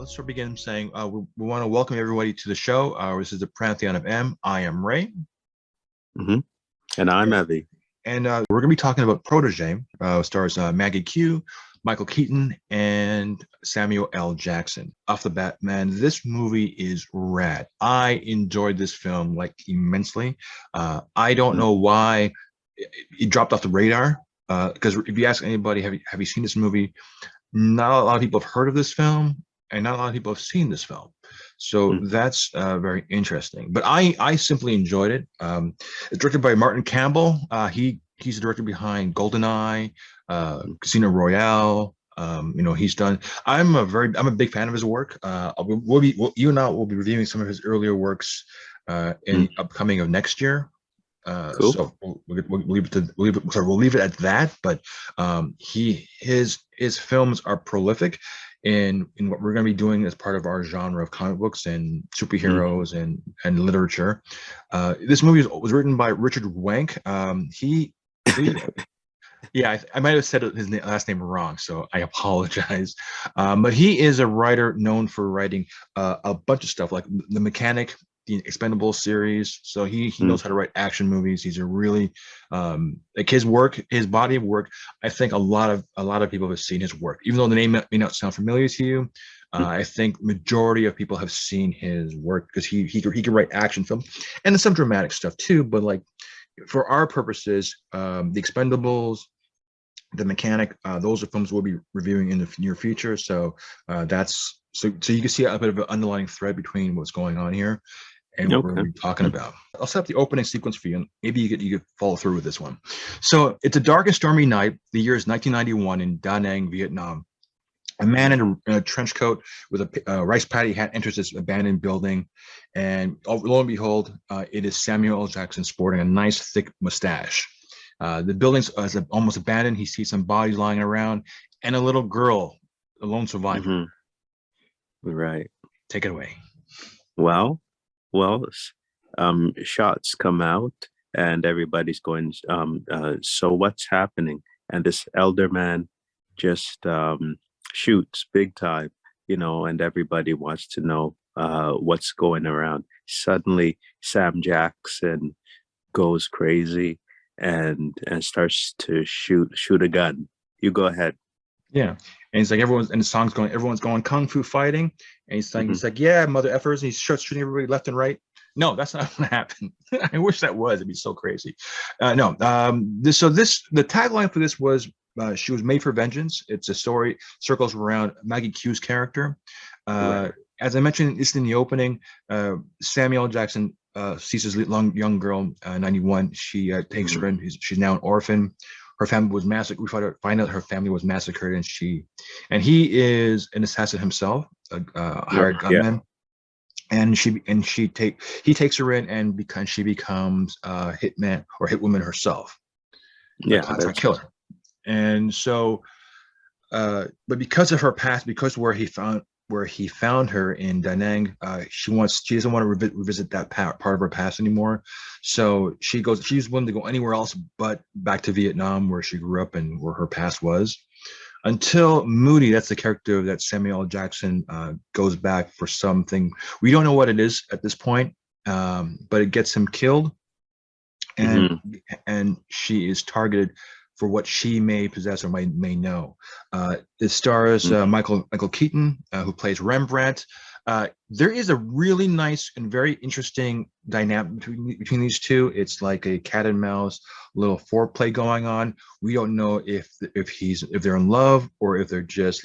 let's start begin saying we want to welcome everybody to the show. This is the Pantheon of M. I am Ray. Mm-hmm. And I'm Evy. And we're going to be talking about Protege. Stars Maggie Q, Michael Keaton, and Samuel L. Jackson. Off the bat, man, this movie is rad. I enjoyed this film like immensely. I don't know why it dropped off the radar. Because if you ask anybody, have you seen this movie? Not a lot of people have heard of this film, and not a lot of people have seen this film. So that's very interesting. But I simply enjoyed it. It's directed by Martin Campbell. He's the director behind GoldenEye, Casino Royale. He's done. I'm a big fan of his work. You and I will be reviewing some of his earlier works in upcoming of next year. Cool. So we'll leave it at that. But his films are prolific in what we're going to be doing as part of our genre of comic books and superheroes and literature. This movie was written by Richard Wenk. Yeah, I might have said his last name wrong, so I apologize. But he is a writer known for writing a bunch of stuff like The Mechanic, the Expendables series. So he knows how to write action movies. He's a really like his body of work. I think a lot of people have seen his work, even though the name may not sound familiar to you. I think majority of people have seen his work because he can write action films and some dramatic stuff too. But like for our purposes, the Expendables, The Mechanic, those are films we'll be reviewing in the near future. So so you can see a bit of an underlying thread between what's going on here and what we're talking about. I'll set up the opening sequence for you, and maybe you could follow through with this one. So it's a dark and stormy night. The year is 1991 in Da Nang, Vietnam. A man in a trench coat with a rice paddy hat enters this abandoned building, and lo and behold, it is Samuel L. Jackson sporting a nice thick mustache. The building's almost abandoned. He sees some bodies lying around, and a little girl, a lone survivor. Right. Take it away. Well, shots come out, and everybody's going. So what's happening? And this elder man just shoots big time, and everybody wants to know what's going around. Suddenly, Sam Jackson goes crazy and starts to shoot a gun. You go ahead. Yeah, and it's like everyone's going kung fu fighting, and he's like, yeah, mother effers, and he starts shooting everybody left and right. No, that's not what happened. I wish that was. It'd be so crazy. No. The tagline for this was she was made for vengeance. It's a story circles around Maggie Q's character. As I mentioned, it's in the opening. Samuel Jackson sees his young girl, 91. She takes her in. She's now an orphan. Her family was massacred. We find out her family was massacred, and he is an assassin himself, a hired gunman. And he takes her in, and because she becomes a hitman or hitwoman herself, a contract killer. And so, but because of her past, because where he found her in Da Nang, she doesn't want to revisit that part of her past anymore. So she's willing to go anywhere else but back to Vietnam, where she grew up and where her past was. Until Moody, that's the character that Samuel L. Jackson goes back for something. We don't know what it is at this point, but it gets him killed, and she is targeted for what she may possess or may know. It stars Michael Keaton, who plays Rembrandt. There is a really nice and very interesting dynamic between these two. It's like a cat and mouse, little foreplay going on. We don't know if they're in love or if they're just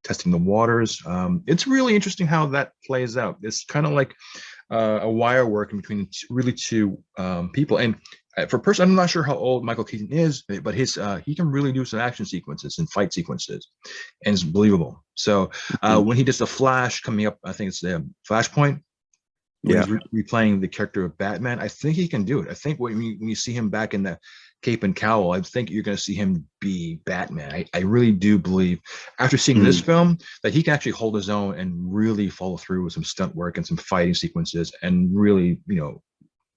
testing the waters. It's really interesting how that plays out. It's kind of like a wire work in between two people. And for a person, I'm not sure how old Michael Keaton is, but he can really do some action sequences and fight sequences, and it's believable. So when he does the Flash coming up, I think it's the Flashpoint. He's replaying the character of Batman. I think he can do it. I think when you see him back in the cape and cowl, I think you're going to see him be Batman. I really do believe, after seeing this film, that he can actually hold his own and really follow through with some stunt work and some fighting sequences and really,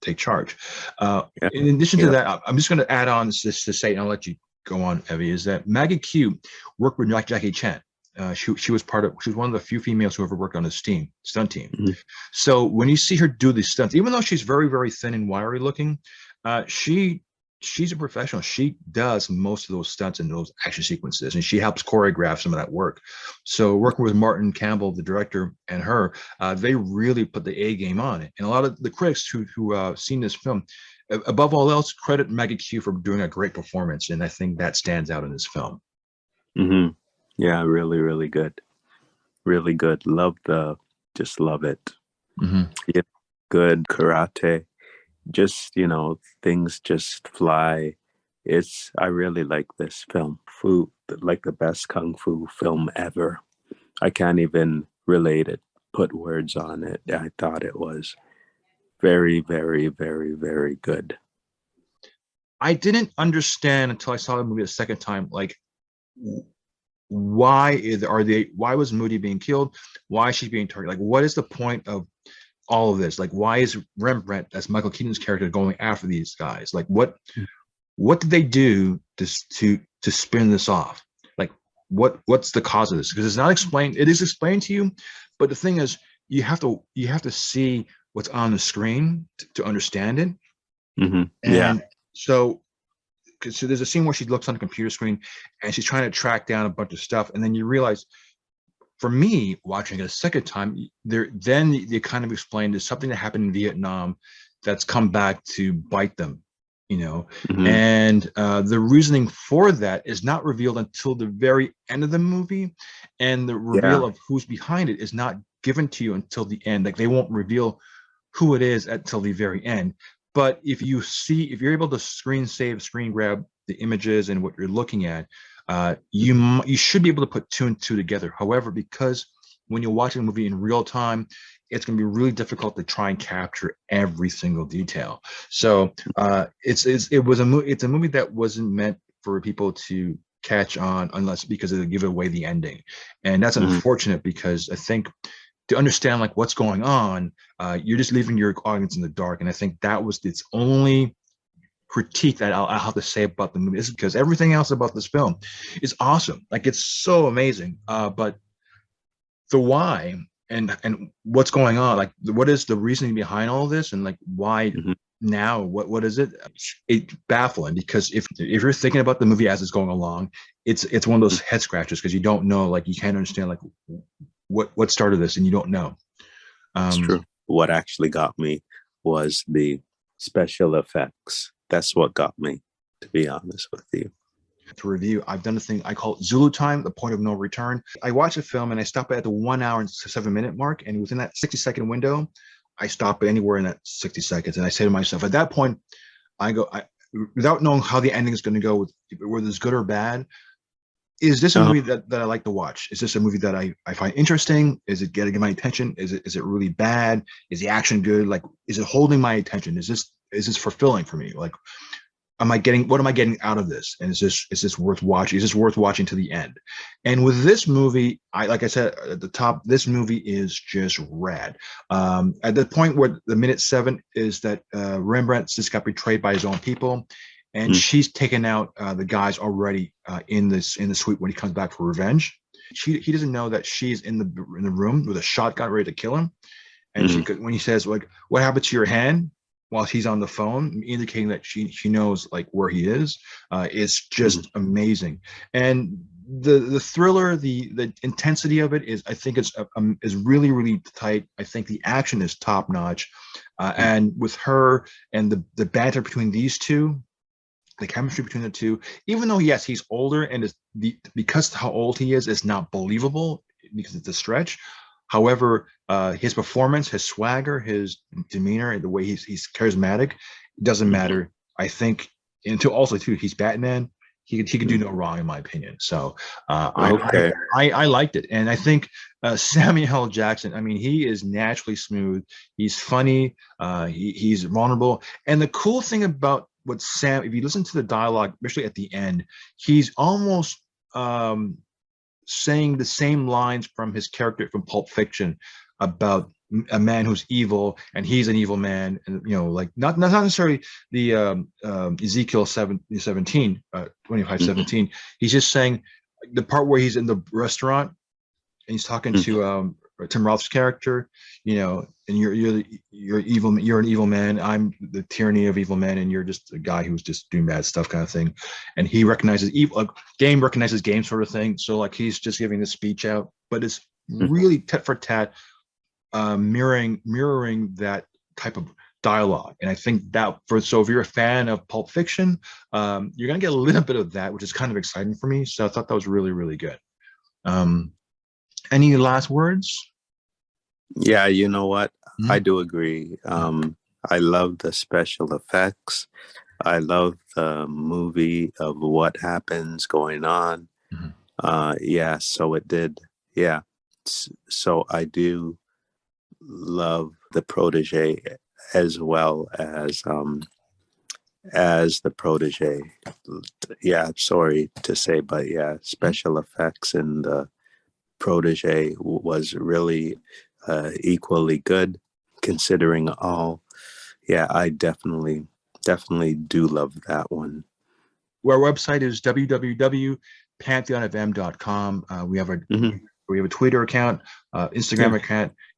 take charge. In addition to that, I'm just going to add on this to say, and I'll let you go on, Evy, is that Maggie Q worked with Jackie Chan. She was one of the few females who ever worked on the stunt team. Mhm. So when you see her do these stunts, even though she's very, very thin and wiry looking, she's a professional. She does most of those stunts and those action sequences, and she helps choreograph some of that work. So working with Martin Campbell, the director, and her, they really put the A game on it. And a lot of the critics who seen this film, above all else, credit Maggie Q for doing a great performance, and I think that stands out in this film. Mm-hmm. Yeah, really, really good. Really good. Just love it. Mm-hmm. Yeah, good karate. Just, things just fly. I really like this film. Like the best kung fu film ever. I can't even relate it, put words on it. I thought it was very, very, very, very good. I didn't understand until I saw the movie a second time, like why was Moody being killed? Why is she being targeted? Like, what is the point of all of this? Like, why is Rembrandt, that's Michael Keaton's character, going after these guys? Like, what did they do to spin this off? Like, what's the cause of this? Because it's not explained. It is explained to you, but the thing is, you have to see what's on the screen to understand it. Mm-hmm. Yeah. And so there's a scene where she looks on the computer screen and she's trying to track down a bunch of stuff, and then you realize, for me, watching it a second time, then they kind of explained there's something that happened in Vietnam that's come back to bite them, Mm-hmm. and the reasoning for that is not revealed until the very end of the movie, and the reveal of who's behind it is not given to you until the end. Like, they won't reveal who it is until the very end. But if you're able to screen grab the images and what you're looking at, you should be able to put two and two together. However, because when you're watching a movie in real time, it's going to be really difficult to try and capture every single detail. So it's a movie that wasn't meant for people to catch on because it'll give away the ending, and that's unfortunate, because I think to understand like what's going on, you're just leaving your audience in the dark. And I think that was its only critique that I'll have to say about the movie, is because everything else about this film is awesome. Like, it's so amazing. But the why and what's going on, like what is the reasoning behind all this, and like why now, what is it? It's baffling, because if you're thinking about the movie as it's going along, it's one of those head scratchers, because you don't know, like you can't understand like what started this, and you don't know. It's true. What actually got me was the special effects. That's what got me, to be honest with you. To review, I've done a thing I call Zulu time, the point of no return. I watch a film and I stop at the 1 hour and 7 minute mark, and within that 60-second window, I stop anywhere in that 60 seconds, and I say to myself, at that point, without knowing how the ending is going to go, whether it's good or bad, is this a movie that I like to watch? Is this a movie that I find interesting? Is it getting my attention? Is it really bad? Is the action good? Like, is it holding my attention? Is this fulfilling for me? Like, what am I getting out of this? And is this worth watching? Is this worth watching to the end? And with this movie, like I said at the top, this movie is just rad. At the point where the minute 7 is that Rembrandt just got betrayed by his own people, and she's taken out the guys already in the suite when he comes back for revenge. He doesn't know that she's in the room with a shotgun ready to kill him. And when he says, like, what happened to your hand, while he's on the phone, indicating that she knows like where he is, it's just amazing. And the thriller, the intensity of it is, I think is really, really tight. I think the action is top notch, and with her and the banter between these two, the chemistry between the two, even though yes, he's older, and because how old he is not believable, because it's a stretch. However, his performance, his swagger, his demeanor, and the way he's charismatic, doesn't matter. I think, and also too, he's Batman. He could do no wrong, in my opinion. So I liked it, and I think Samuel L. Jackson. I mean, he is naturally smooth. He's funny. He's vulnerable, and the cool thing about what Sam, if you listen to the dialogue, especially at the end, he's almost saying the same lines from his character from Pulp Fiction about a man who's evil, and he's an evil man, and like not necessarily the Ezekiel 17 25:17. He's just saying the part where he's in the restaurant he's talking to Tim Roth's character, and you're evil. You're an evil man. I'm the tyranny of evil men, and you're just a guy who's just doing bad stuff, kind of thing. And he recognizes evil. Game recognizes game, sort of thing. So like he's just giving this speech out, but it's really tat for tat, mirroring that type of dialogue. And I think that if you're a fan of Pulp Fiction, you're gonna get a little bit of that, which is kind of exciting for me. So I thought that was really, really good. Any last words? Yeah, you know what? I do agree. I love the special effects. I love the movie of what happens going on. Yeah, so it did. Yeah. So I do love the Protege as well as the Protege. Yeah, sorry to say, but yeah, special effects in the Protege was really equally good, considering all. Yeah, I definitely do love that one. Our website is www.pantheonfm.com. We have a Twitter account, Instagram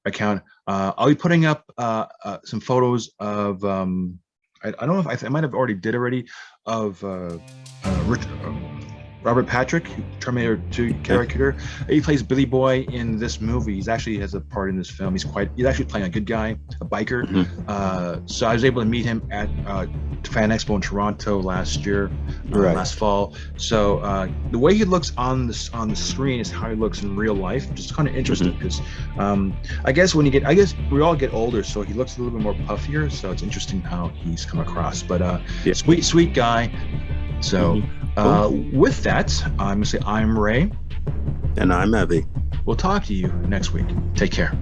account. I'll be putting up some photos of I don't know if I might have already of Robert Patrick, Terminator 2 character. He plays Billy Boy in this movie. He actually has a part in this film. He's actually playing a good guy, a biker. So I was able to meet him at Fan Expo in Toronto last year, last fall. So the way he looks on the screen is how he looks in real life, which is kind of interesting because I guess we all get older, so he looks a little bit more puffier. So it's interesting how he's come across. But sweet guy. So with that, I'm going to say I'm Ray. And I'm Evy. We'll talk to you next week. Take care.